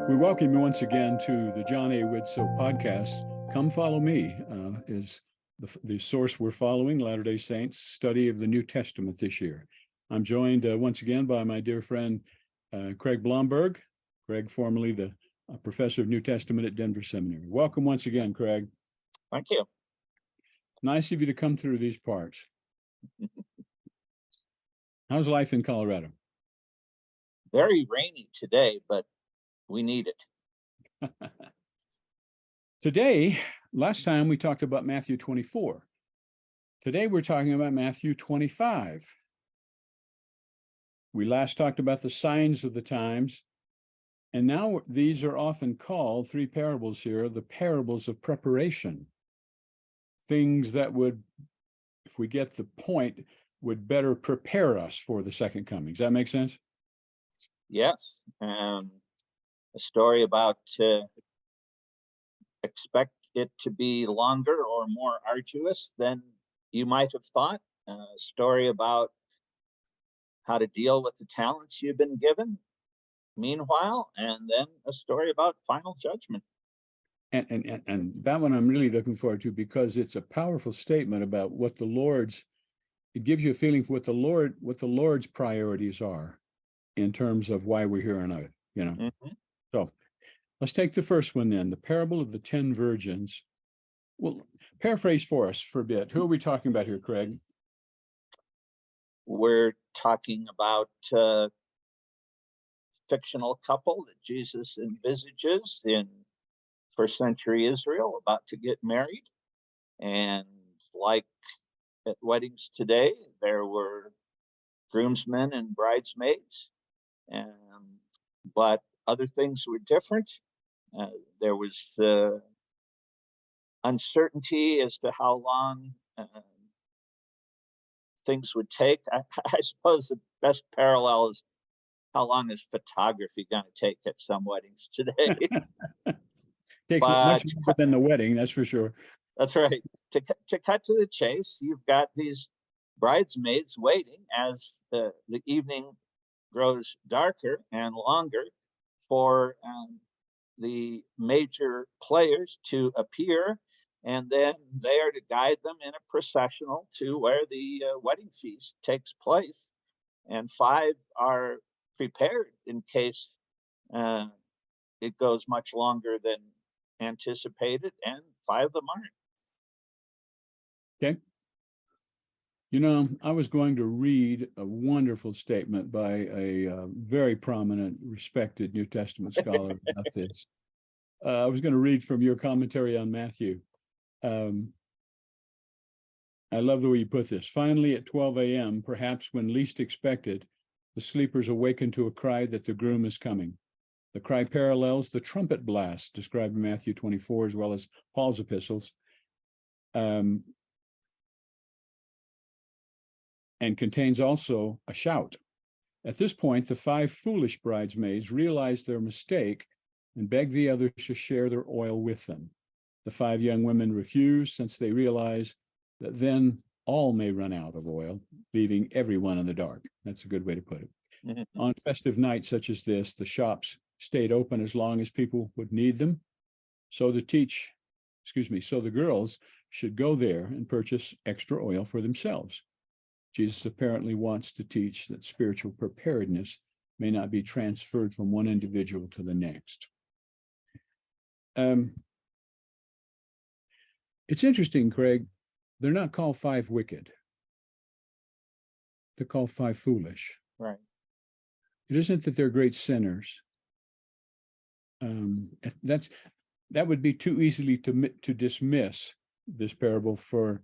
We welcome you once again to the John A. Widtsoe podcast. Come Follow Me is the source we're following, Latter-day Saints study of the New Testament this year. I'm joined once again by my dear friend, Craig Blomberg. Craig, formerly the professor of New Testament at Denver Seminary. Welcome once again, Craig. Thank you. Nice of you to come through these parts. How's life in Colorado? Very rainy today, but we need it. Today, last time we talked about Matthew 24. Today we're talking about Matthew 25. We last talked about the signs of the times, and now these are often called, three parables here, the parables of preparation. Things that would, if we get the point, would better prepare us for the second coming. Does that make sense? Yes. A story about expect it to be longer or more arduous than you might have thought. A story about how to deal with the talents you've been given meanwhile, and then a story about final judgment. And that one I'm really looking forward to, because it's a powerful statement about what the Lord's, it gives you a feeling for what the Lord's priorities are in terms of why we're here on earth, you know. Mm-hmm. So let's take the first one then, the parable of the 10 virgins. Well, paraphrase for us for a bit. Who are we talking about here, Craig? We're talking about a fictional couple that Jesus envisages in first century Israel about to get married. And like at weddings today, there were groomsmen and bridesmaids, but other things were different. There was uncertainty as to how long things would take. I suppose the best parallel is, how long is photography going to take at some weddings today? Takes much more than the wedding, that's for sure. That's right. To cut to the chase, you've got these bridesmaids waiting as the evening grows darker and longer for the major players to appear, and then they are to guide them in a processional to where the wedding feast takes place. And 5 are prepared in case it goes much longer than anticipated, and 5 of them aren't. Okay. You know, I was going to read a wonderful statement by a very prominent, respected New Testament scholar about this. I was going to read from your commentary on Matthew. I love the way you put this. Finally, at 12 a.m., perhaps when least expected, the sleepers awaken to a cry that the groom is coming. The cry parallels the trumpet blast described in Matthew 24, as well as Paul's epistles. And contains also a shout. At this point, the 5 foolish bridesmaids realize their mistake and beg the others to share their oil with them. The 5 young women refuse, since they realize that then all may run out of oil, leaving everyone in the dark. That's a good way to put it. Mm-hmm. On festive nights such as this, the shops stayed open as long as people would need them. So the girls should go there and purchase extra oil for themselves. Jesus apparently wants to teach that spiritual preparedness may not be transferred from one individual to the next. It's interesting, Craig, they're not called 5 wicked. They're called 5 foolish. Right. It isn't that they're great sinners. That would be too easily to dismiss this parable for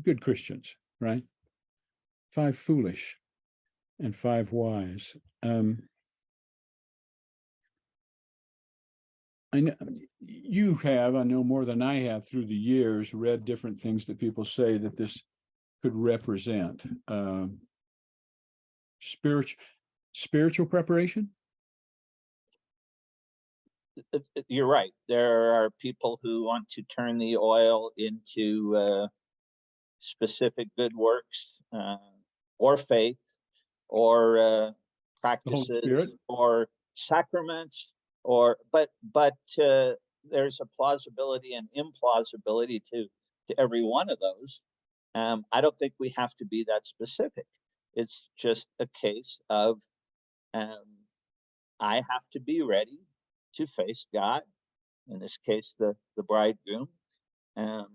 good Christians, right? 5 foolish and 5 wise. I know you have, I know more than I have through the years, read different things that people say that this could represent. Spiritual preparation? You're right. There are people who want to turn the oil into specific good works, or faith, or practices, or sacraments, there's a plausibility and implausibility to every one of those. I don't think we have to be that specific. It's just a case of I have to be ready to face God, in this case, the bridegroom, and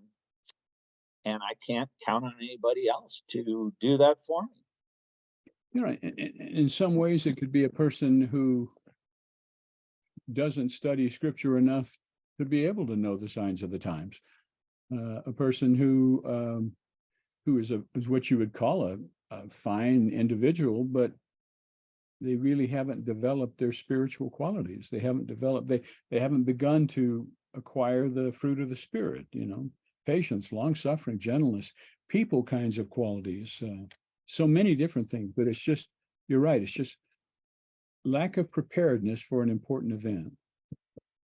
I can't count on anybody else to do that for me. You know, in some ways, it could be a person who doesn't study scripture enough to be able to know the signs of the times. A person who is what you would call a fine individual, but they really haven't developed their spiritual qualities. They haven't developed, they haven't begun to acquire the fruit of the Spirit, you know, patience, long-suffering, gentleness, people kinds of qualities, so many different things. But it's just, you're right, it's just lack of preparedness for an important event.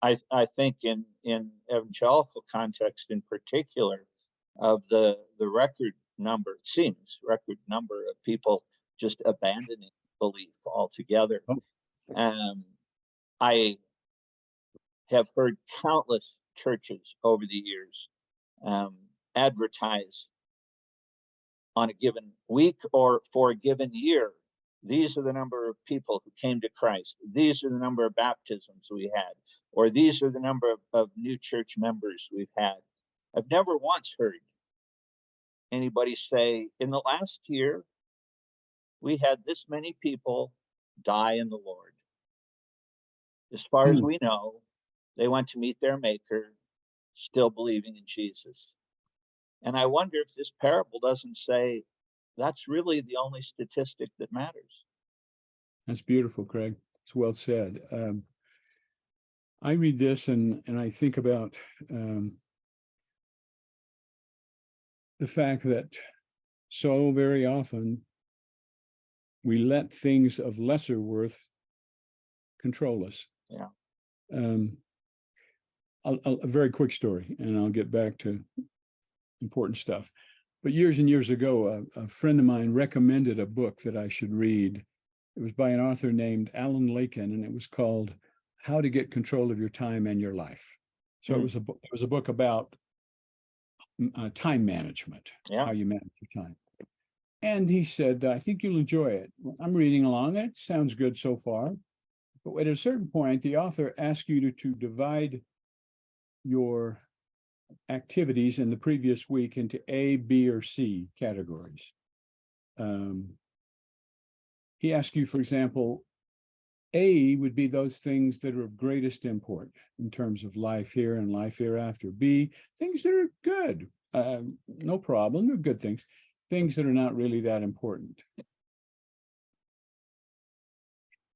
I think in evangelical context in particular, of the record number, it seems, record number of people just abandoning belief altogether. I have heard countless churches over the years advertise on a given week or for a given year, these are the number of people who came to Christ. These are the number of baptisms we had, or these are the number of new church members we've had. I've never once heard anybody say, in the last year, we had this many people die in the Lord. As far as we know, they went to meet their Maker, still believing in Jesus. And I wonder if this parable doesn't say that's really the only statistic that matters. That's beautiful, Craig. It's well said. I read this and I think about the fact that so very often we let things of lesser worth control us. Yeah. A very quick story, and I'll get back to important stuff. But years and years ago, a friend of mine recommended a book that I should read. It was by an author named Alan Lakin, and it was called How to Get Control of Your Time and Your Life. So it was a book about time management, how you manage your time. And he said, I think you'll enjoy it. I'm reading along. It sounds good so far. But at a certain point, the author asks you to divide your activities in the previous week into A, B, or C categories. He asks you, for example, A would be those things that are of greatest import in terms of life here and life hereafter. B, things that are good, no problem, they're good things. Things that are not really that important.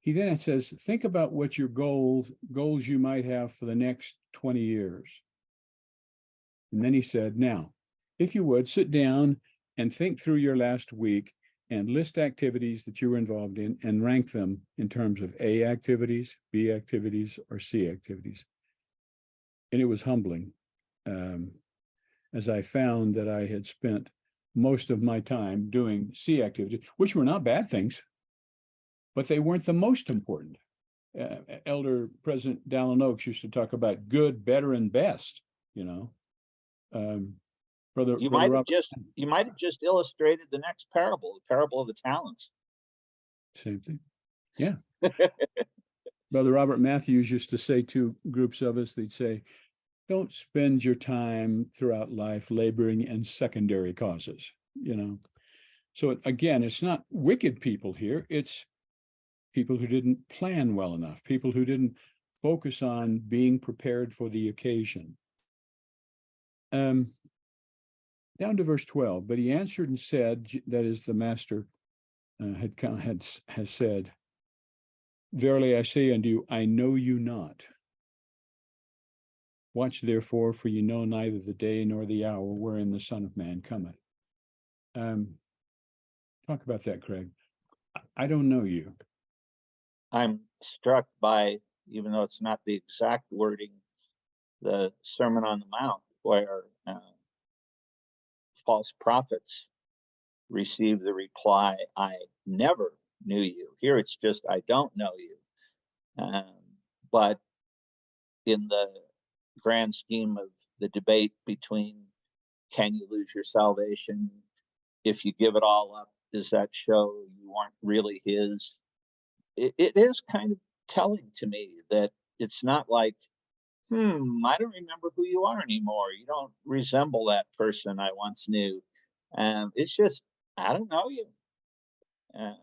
He then says, think about what your goals you might have for the next 20 years. And then he said, now, if you would, sit down and think through your last week and list activities that you were involved in and rank them in terms of A activities, B activities, or C activities. And it was humbling, as I found that I had spent most of my time doing C activities, which were not bad things, but they weren't the most important. Elder President Dallin Oaks used to talk about good, better, and best, you know. You might have just illustrated the next parable, the parable of the talents. Same thing. Yeah. Brother Robert Matthews used to say to groups of us, they'd say, don't spend your time throughout life laboring in secondary causes, you know. So again, it's not wicked people here. It's people who didn't plan well enough, people who didn't focus on being prepared for the occasion. Down to verse 12, but he answered and said, that is the master has said, verily I say unto you, I know you not. Watch therefore, for you know neither the day nor the hour wherein the Son of Man cometh. Talk about that, Craig. I don't know you. I'm struck by, even though it's not the exact wording, the Sermon on the Mount, where false prophets receive the reply, I never knew you. Here it's just, I don't know you. But in the grand scheme of the debate between, can you lose your salvation? If you give it all up, does that show you weren't really his? It is kind of telling to me that it's not like, I don't remember who you are anymore. You don't resemble that person I once knew. It's just, I don't know you. Um,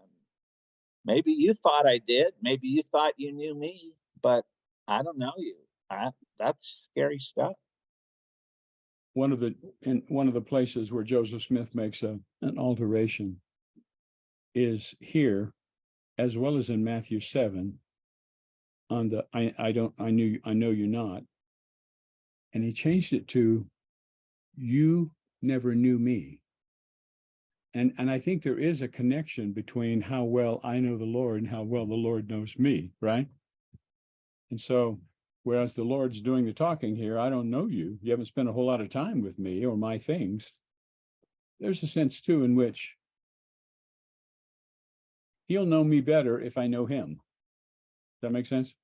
Maybe you thought I did. Maybe you thought you knew me, but I don't know you. That's scary stuff. One of the places where Joseph Smith makes an alteration is here, as well as in Matthew 7, on the I know you not. And he changed it to, you never knew me. And I think there is a connection between how well I know the Lord and how well the Lord knows me, right? And so, whereas the Lord's doing the talking here, I don't know you. You haven't spent a whole lot of time with me or my things. There's a sense, too, in which he'll know me better if I know him. Does that make sense?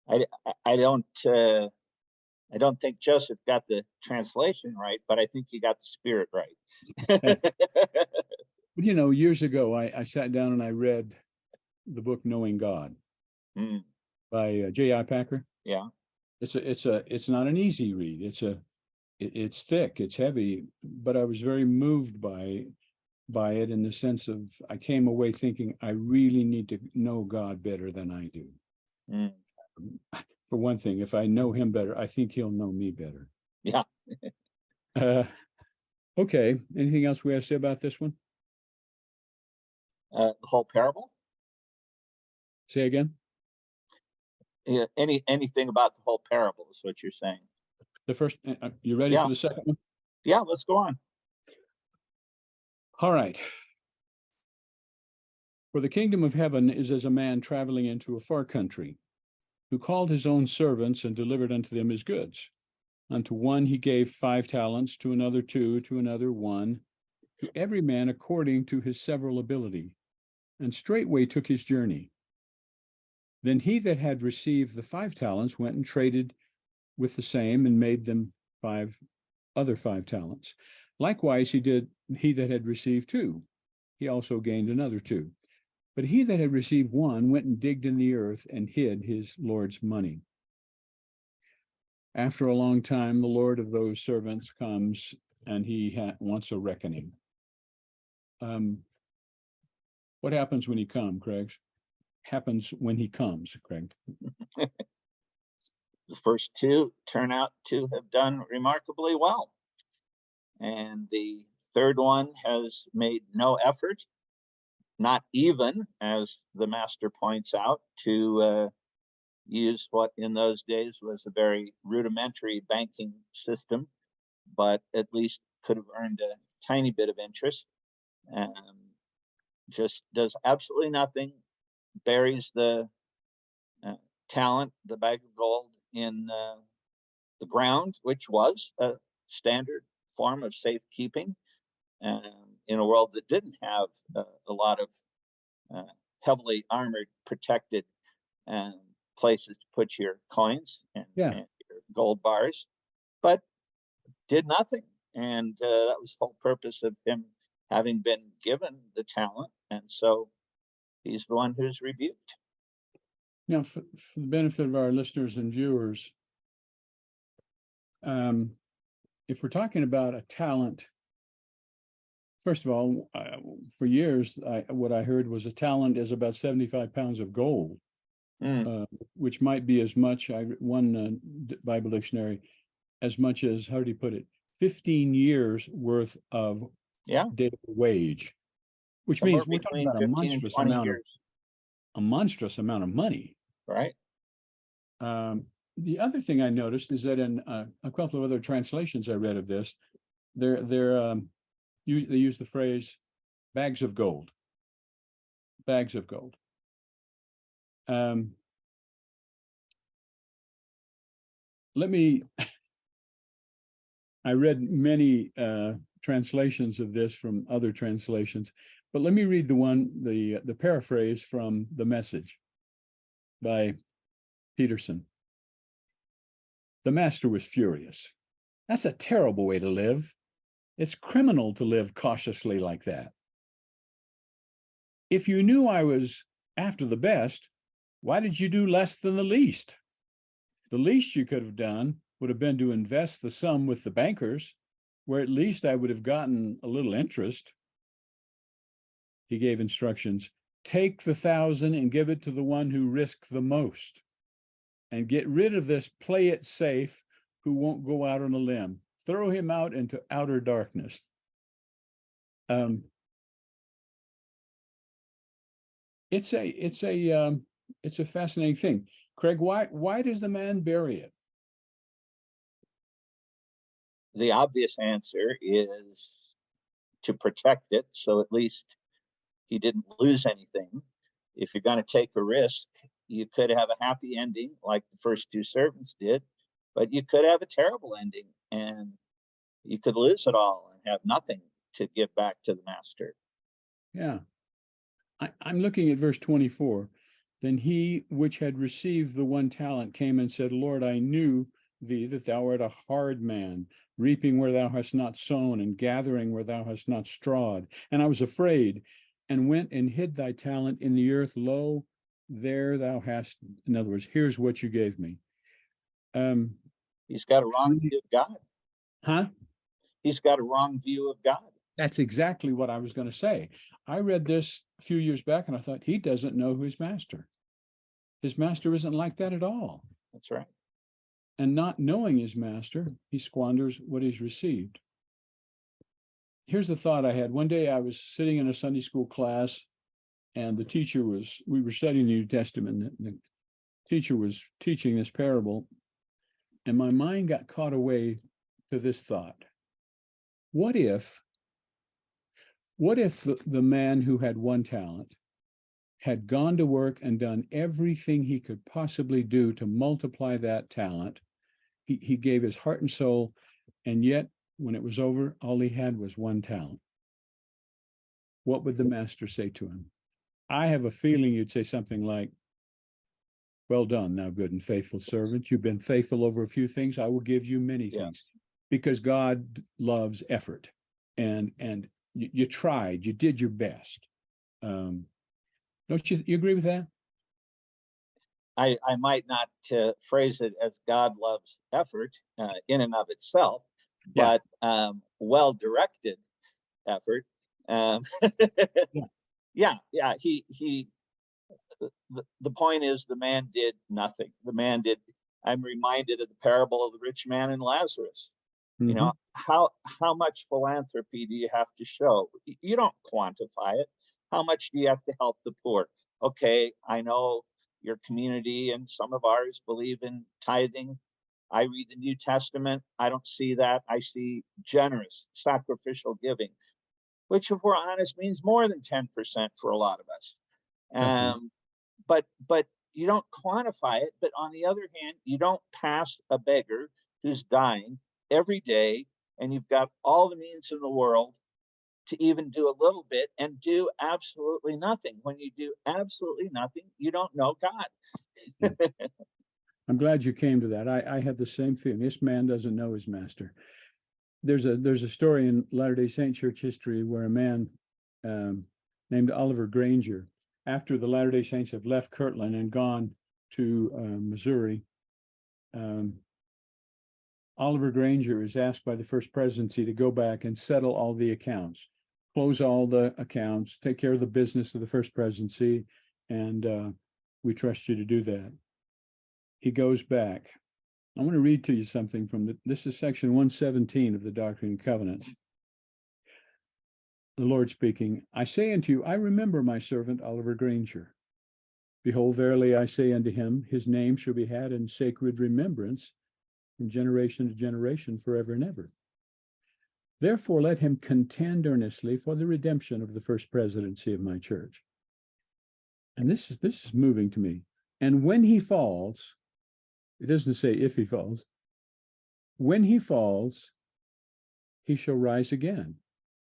I don't think Joseph got the translation right, but I think he got the spirit right. You know, years ago, I sat down and I read the book Knowing God by J.I. Packer. Yeah. It's not an easy read. It's thick, it's heavy, but I was very moved by it in the sense of, I came away thinking, I really need to know God better than I do. For one thing, if I know him better, I think he'll know me better. Yeah. Okay. Anything else we have to say about this one? The whole parable? Say again? Yeah, anything about the whole parable is what you're saying. The first, you ready for the second one? Yeah, let's go on. All right. For the kingdom of heaven is as a man traveling into a far country, who called his own servants and delivered unto them his goods. Unto one he gave 5 talents, to another 2, to another 1, to every man according to his several ability, and straightway took his journey. Then he that had received the 5 talents went and traded with the same, and made them 5 talents. Likewise he that had received 2, he also gained another 2. But he that had received 1 went and digged in the earth and hid his Lord's money. After a long time, the Lord of those servants comes, and he wants a reckoning. What happens when he comes, Craig? Happens when he comes, Craig. The first 2 turn out to have done remarkably well. And the third one has made no effort, not even, as the master points out, to use what in those days was a very rudimentary banking system, but at least could have earned a tiny bit of interest. Just does absolutely nothing, buries the talent, the bag of gold, in the ground, which was a standard form of safekeeping in a world that didn't have a lot of heavily armored, protected places to put your coins and your gold bars, but did nothing. And that was the whole purpose of him having been given the talent. And so he's the one who's rebuked. Now, for the benefit of our listeners and viewers, if we're talking about a talent, first of all, for years, what I heard was a talent is about 75 pounds of gold, which might be as much, one Bible dictionary, as much as, how do you put it, 15 years worth of daily wage, which means we're talking about a monstrous amount of money. Right. The other thing I noticed is that in a couple of other translations I read of this, they use the phrase bags of gold. Bags of gold. I read many translations of this from other translations, but let me read the paraphrase from The Message by Peterson. The master was furious. That's a terrible way to live. It's criminal to live cautiously like that. If you knew I was after the best, why did you do less than the least? The least you could have done would have been to invest the sum with the bankers, where at least I would have gotten a little interest. He gave instructions. Take the 1,000 and give it to the one who risked the most. And get rid of this play it safe who won't go out on a limb. Throw him out into outer darkness. It's a fascinating thing. Craig, why does the man bury it? The obvious answer is to protect it, so at least he didn't lose anything. If you're going to take a risk, you could have a happy ending like the first two servants did, but you could have a terrible ending and you could lose it all and have nothing to give back to the master. Yeah. I'm looking at verse 24. Then he which had received the 1 talent came and said, Lord, I knew thee that thou art a hard man, reaping where thou hast not sown and gathering where thou hast not strawed. And I was afraid and went and hid thy talent in the earth. Lo, there thou hast. In other words, here's what you gave me. He's got a wrong view of God. Huh? He's got a wrong view of God. That's exactly what I was going to say. I read this a few years back and I thought, he doesn't know his master. His master isn't like that at all. That's right. And not knowing his master, he squanders what he's received. Here's the thought I had. One day I was sitting in a Sunday school class and we were studying the New Testament. The teacher was teaching this parable and my mind got caught away to this thought. What if the man who had 1 talent had gone to work and done everything he could possibly do to multiply that talent? He gave his heart and soul, and yet when it was over, all he had was 1 talent. What would the master say to him? I have a feeling you'd say something like, well done, thou good and faithful servant. You've been faithful over a few things. I will give you many things. Because God loves effort. And you tried, you did your best. Don't you agree with that? I might not phrase it as God loves effort in and of itself, but well-directed effort. The point is the man did nothing. I'm reminded of the parable of the rich man and Lazarus. You know, how much philanthropy do you have to show? You don't quantify it. How much do you have to help the poor? Okay, I know your community and some of ours believe in tithing. I read the New Testament. I don't see that. I see generous, sacrificial giving, which, if we're honest, means more than 10% for a lot of us. But you don't quantify it. But on the other hand, you don't pass a beggar who's dying every day, and you've got all the means in the world to even do a little bit and do absolutely nothing. When you do absolutely nothing, you don't know God. I'm glad you came to that. I had the same feeling. This man doesn't know his master. There's a story in Latter-day Saint church history where a man named Oliver Granger, after the Latter-day Saints have left Kirtland and gone to Missouri, Oliver Granger is asked by the First Presidency to go back and settle all the accounts, close all the accounts, take care of the business of the First Presidency, and we trust you to do that. He goes back. I want to read to you something from this is section 117 of the Doctrine and Covenants. The Lord speaking, I say unto you, I remember my servant Oliver Granger. Behold, verily I say unto him, his name shall be had in sacred remembrance from generation to generation, forever and ever. Therefore, let him contend earnestly for the redemption of the First Presidency of my church. And this is moving to me. And when he falls, it doesn't say if he falls. When he falls, he shall rise again.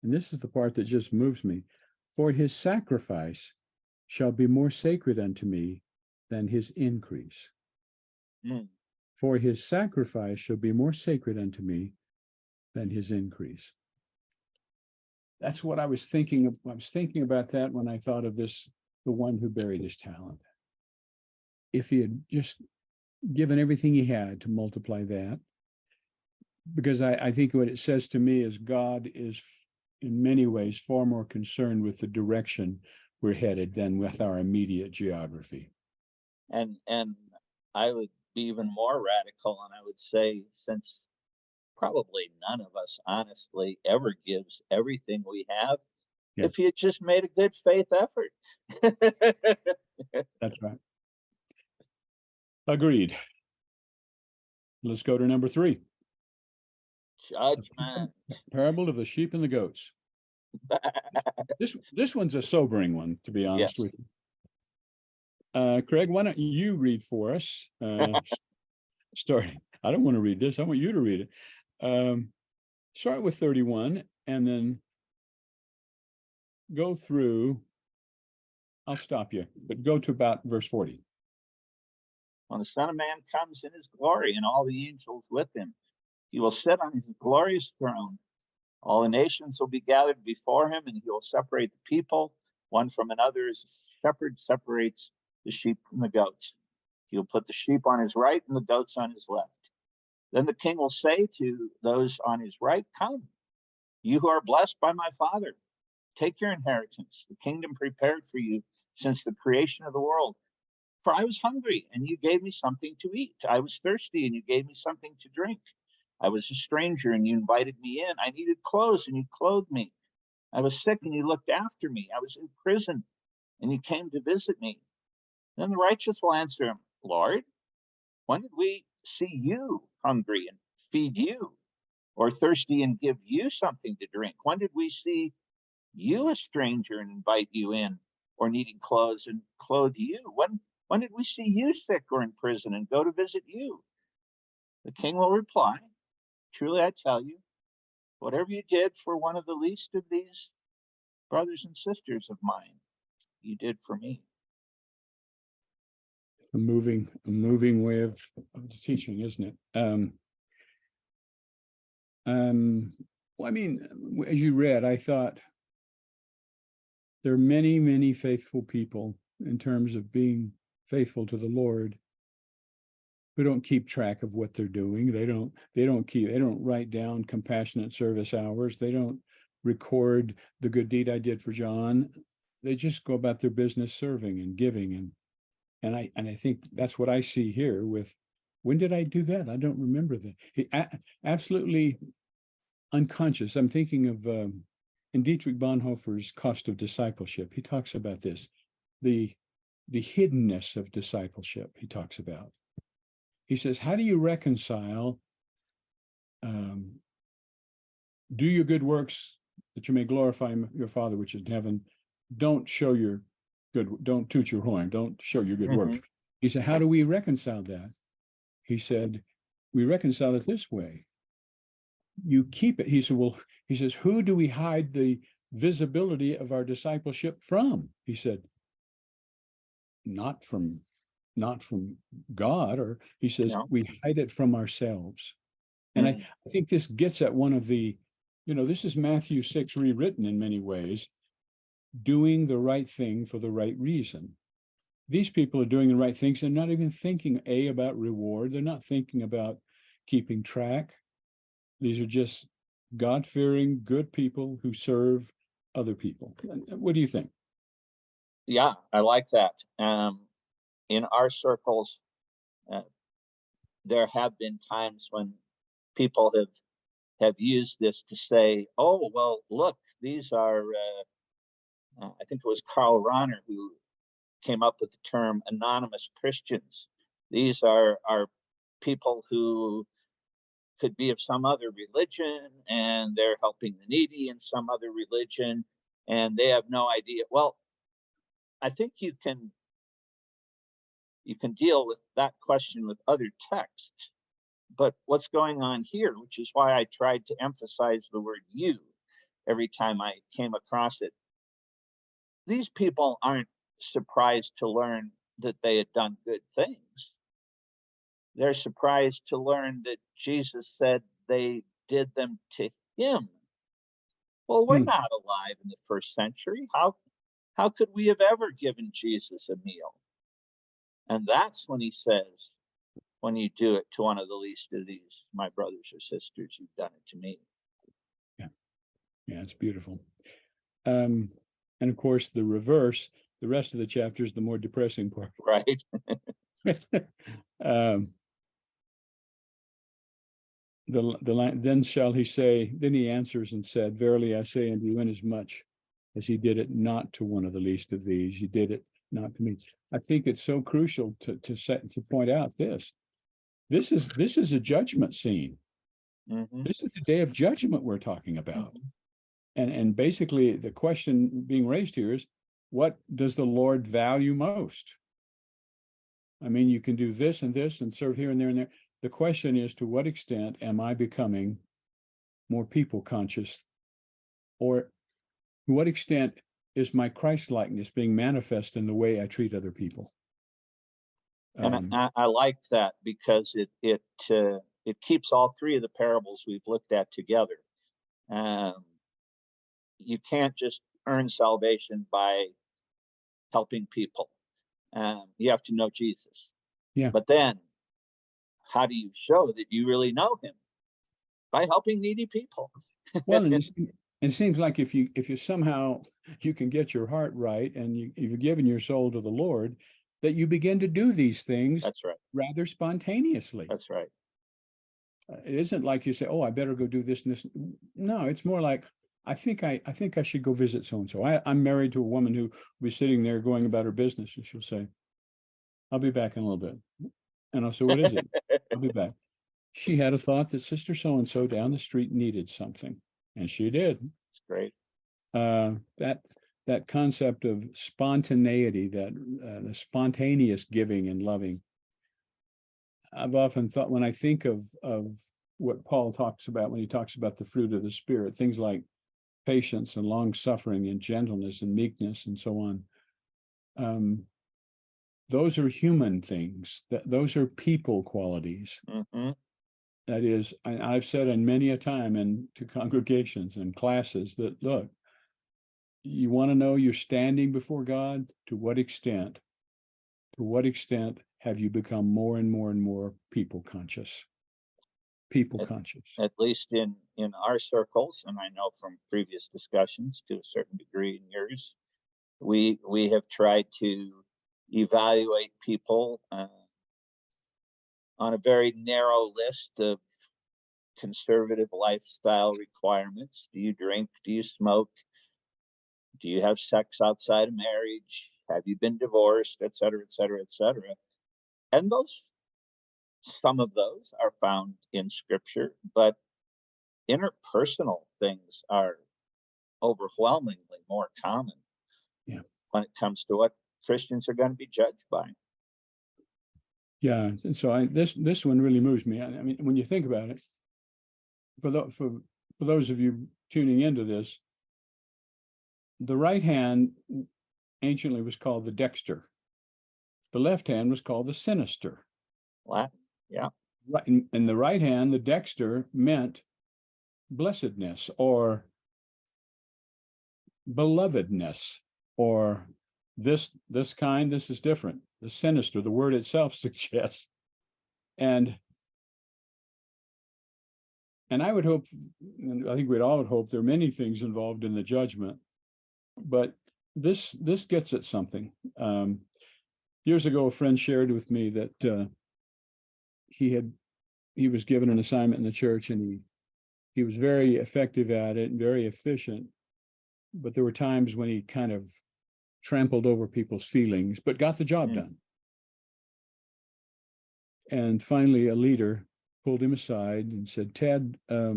And this is the part that just moves me. For his sacrifice shall be more sacred unto me than his increase. for his sacrifice shall be more sacred unto me than his increase. That's what I was thinking of. I was thinking about that when I thought of this, the one who buried his talent. If he had just given everything he had to multiply that, because I think what it says to me is God is in many ways far more concerned with the direction we're headed than with our immediate geography. And I would be even more radical, and I would say, since probably none of us honestly ever gives everything we have, Yeah. if he had just made a good faith effort. That's right. Agreed. Let's go to number 3. Judgment. Parable of the sheep and the goats. This one's a sobering one, to be honest Yes. with you. Craig, why don't you read for us? Starting. I don't want to read this. I want you to read it. Start with 31 and then go through. I'll stop you, but go to about verse 40. When the Son of Man comes in his glory and all the angels with him, he will sit on his glorious throne. All the nations will be gathered before him, and he will separate the people one from another as a shepherd separates the sheep from the goats. He will put the sheep on his right and the goats on his left. Then the king will say to those on his right, "Come, you who are blessed by my Father, take your inheritance, the kingdom prepared for you since the creation of the world. For I was hungry, and you gave me something to eat. I was thirsty, and you gave me something to drink. I was a stranger, and you invited me in. I needed clothes, and you clothed me. I was sick, and you looked after me. I was in prison, and you came to visit me." Then the righteous will answer him, "Lord, when did we see you hungry and feed you, or thirsty and give you something to drink? When did we see you a stranger and invite you in, or needing clothes and clothe you? When did we see you sick or in prison and go to visit you?" The king will reply, "Truly I tell you, whatever you did for one of the least of these brothers and sisters of mine, you did for me." A moving way of teaching, isn't it? Well, I mean, as you read, I thought there are many, many faithful people in terms of being faithful to the Lord who don't keep track of what they're doing. They don't write down compassionate service hours. They don't record the good deed I did for John. They just go about their business serving and giving. And I think that's what I see here with, when did I do that? I don't remember that. Absolutely unconscious. I'm thinking of in Dietrich Bonhoeffer's Cost of Discipleship. He talks about this, the hiddenness of discipleship. He talks about. He says, how do you reconcile do your good works that you may glorify your Father which is in heaven? Don't toot your horn, don't show your good works. He said, how do we reconcile that? He said, we reconcile it this way. You keep it. He says, who do we hide the visibility of our discipleship from? He said, not from God, or he says, we hide it from ourselves. And I think this gets at one of the, this is Matthew 6 rewritten in many ways, doing the right thing for the right reason. These people are doing the right things and not even thinking about reward. They're not thinking about keeping track. These are just God-fearing, good people who serve other people. What do you think? Yeah, I like that. In our circles, there have been times when people have used this to say, "Oh, well, look, these are." I think it was Karl Rahner who came up with the term anonymous Christians. These are people who could be of some other religion, and they're helping the needy in some other religion, and they have no idea. Well, I think you can deal with that question with other texts, but what's going on here, which is why I tried to emphasize the word "you" every time I came across it. These people aren't surprised to learn that they had done good things. they're surprised to learn that Jesus said they did them to him. Well, we're not alive in the first century. How could we have ever given Jesus a meal? And that's when he says, when you do it to one of the least of these, my brothers or sisters, you've done it to me. Yeah, it's beautiful. And of course, the reverse, the rest of the chapter is the more depressing part. Right. Then shall he say, then he answers and said, verily I say unto you, inasmuch as he did it not to one of the least of these, he did it not to me. I think it's so crucial to point out this. This is a judgment scene. Mm-hmm. This is the day of judgment we're talking about. Mm-hmm. And basically the question being raised here is, what does the Lord value most? I mean, you can do this and serve here and there and there. The question is, to what extent am I becoming more people conscious? Or to what extent is my Christ-likeness being manifest in the way I treat other people? And I like that, because it keeps all three of the parables we've looked at together. You can't just earn salvation by helping people. You have to know Jesus. Yeah. But then, how do you show that you really know him? By helping needy people. Well, and it seems like if you somehow you can get your heart right and you've given your soul to the Lord, that you begin to do these things. That's right. Rather spontaneously. That's right. It isn't like you say, oh, I better go do this and this. No, it's more like, I think I should go visit so-and-so. I'm married to a woman who will be sitting there going about her business, and she'll say, I'll be back in a little bit. And I'll say, what is it? I'll be back. She had a thought that sister so-and-so down the street needed something, and she did. It's great. That concept of spontaneity, that the spontaneous giving and loving. I've often thought, when I think of what Paul talks about when he talks about the fruit of the Spirit, things like patience and long suffering and gentleness and meekness and so on. Those are human things. Those are people qualities. Mm-hmm. That is, I've said in many a time to congregations and classes that, look, you want to know you're standing before God? To what extent have you become more and more and more people conscious? Conscious. At least in our circles, and I know from previous discussions to a certain degree in yours, we have tried to evaluate people on a very narrow list of conservative lifestyle requirements. Do you drink? Do you smoke? Do you have sex outside of marriage? Have you been divorced? Et cetera, et cetera, et cetera. And some of those are found in Scripture, but interpersonal things are overwhelmingly more common. Yeah. When it comes to what Christians are going to be judged by. Yeah, and so this one really moves me. I mean, when you think about it, for those of you tuning into this, the right hand anciently was called the dexter. The left hand was called the sinister. Latin, yeah. Right, in the right hand, the dexter meant blessedness or belovedness, or this kind. This is different. The sinister, the word itself suggests, and I would hope, and I think we'd all hope, there are many things involved in the judgment, but this gets at something. Years ago, a friend shared with me that he was given an assignment in the church, and he was very effective at it and very efficient, but there were times when he kind of trampled over people's feelings, but got the job done. And finally, a leader pulled him aside and said, Ted, are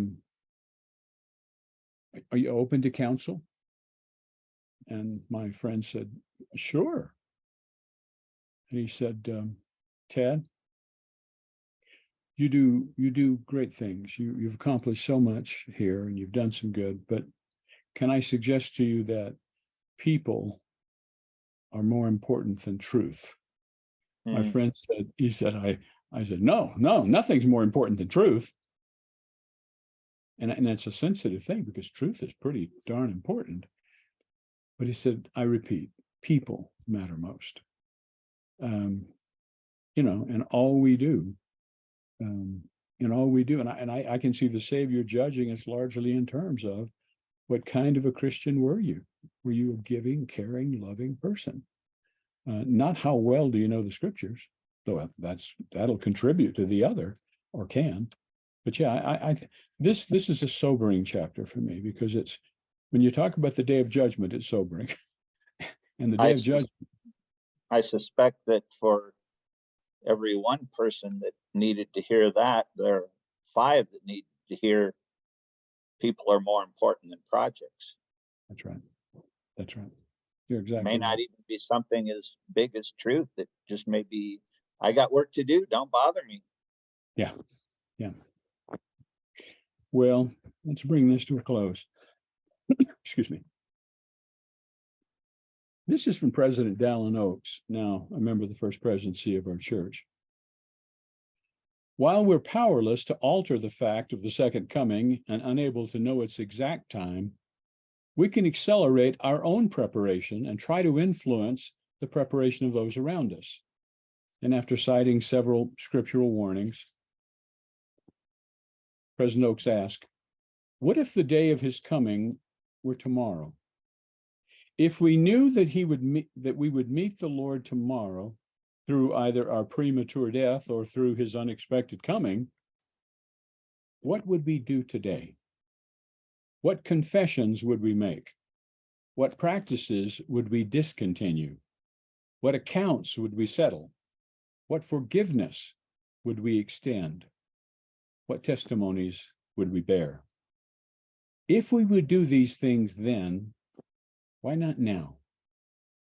you open to counsel? And my friend said, sure. And he said, Ted, you do great things. You've accomplished so much here, and you've done some good, but can I suggest to you that people are more important than truth? My friend said, I said, no, nothing's more important than truth. And that's a sensitive thing because truth is pretty darn important. But he said, I repeat, people matter most. And all we do, and I can see the Savior judging us largely in terms of what kind of a Christian were you? Were you a giving, caring, loving person? Not how well do you know the scriptures, though that'll contribute to the other, or can. But yeah, this is a sobering chapter for me, because it's, when you talk about the day of judgment, it's sobering. And the day of judgment. I suspect that for every one person that needed to hear that, there are 5 that need to hear people are more important than projects. That's right. That's right. You're exactly May not right. even be something as big as truth. It just may be, I got work to do, don't bother me. Yeah. Well, let's bring this to a close. Excuse me. This is from President Dallin Oaks, now a member of the First Presidency of our church. While we're powerless to alter the fact of the second coming and unable to know its exact time, we can accelerate our own preparation and try to influence the preparation of those around us. And after citing several scriptural warnings, President Oaks asked, what if the day of his coming were tomorrow? If we knew that we would meet the Lord tomorrow through either our premature death or through his unexpected coming, what would we do today? What confessions would we make? What practices would we discontinue? What accounts would we settle? What forgiveness would we extend? What testimonies would we bear? If we would do these things then, why not now?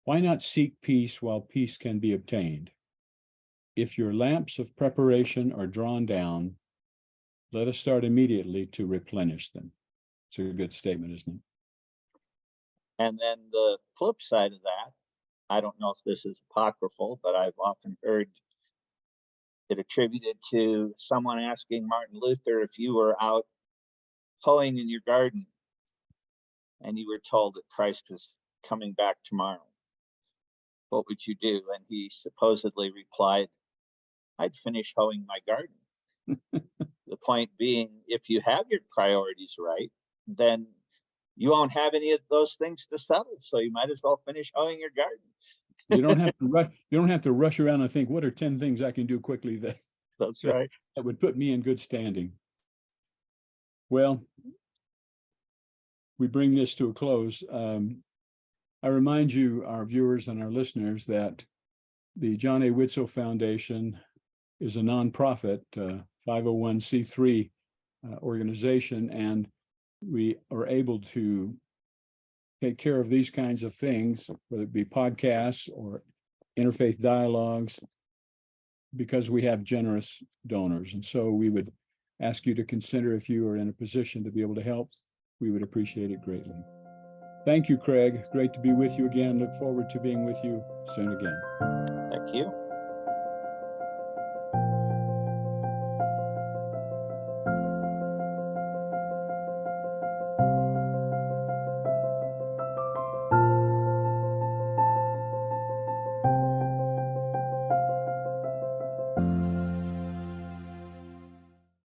Why not seek peace while peace can be obtained? If your lamps of preparation are drawn down, let us start immediately to replenish them. It's a good statement, isn't it? And then the flip side of that, I don't know if this is apocryphal, but I've often heard it attributed to someone asking Martin Luther, if you were out hoeing in your garden and you were told that Christ was coming back tomorrow, what would you do? And he supposedly replied, I'd finish hoeing my garden. The point being, if you have your priorities right, then you won't have any of those things to settle. So you might as well finish hoeing your garden. You don't have to rush around and think, what are 10 things I can do quickly That's right. that would put me in good standing? Well, we bring this to a close. I remind you, our viewers and our listeners, that the John A. Widtsoe Foundation is a nonprofit 501c3 organization, and we are able to take care of these kinds of things, whether it be podcasts or interfaith dialogues, because we have generous donors. And so we would ask you to consider, if you are in a position to be able to help, we would appreciate it greatly. Thank you, Craig. Great to be with you again. Look forward to being with you soon again. Thank you.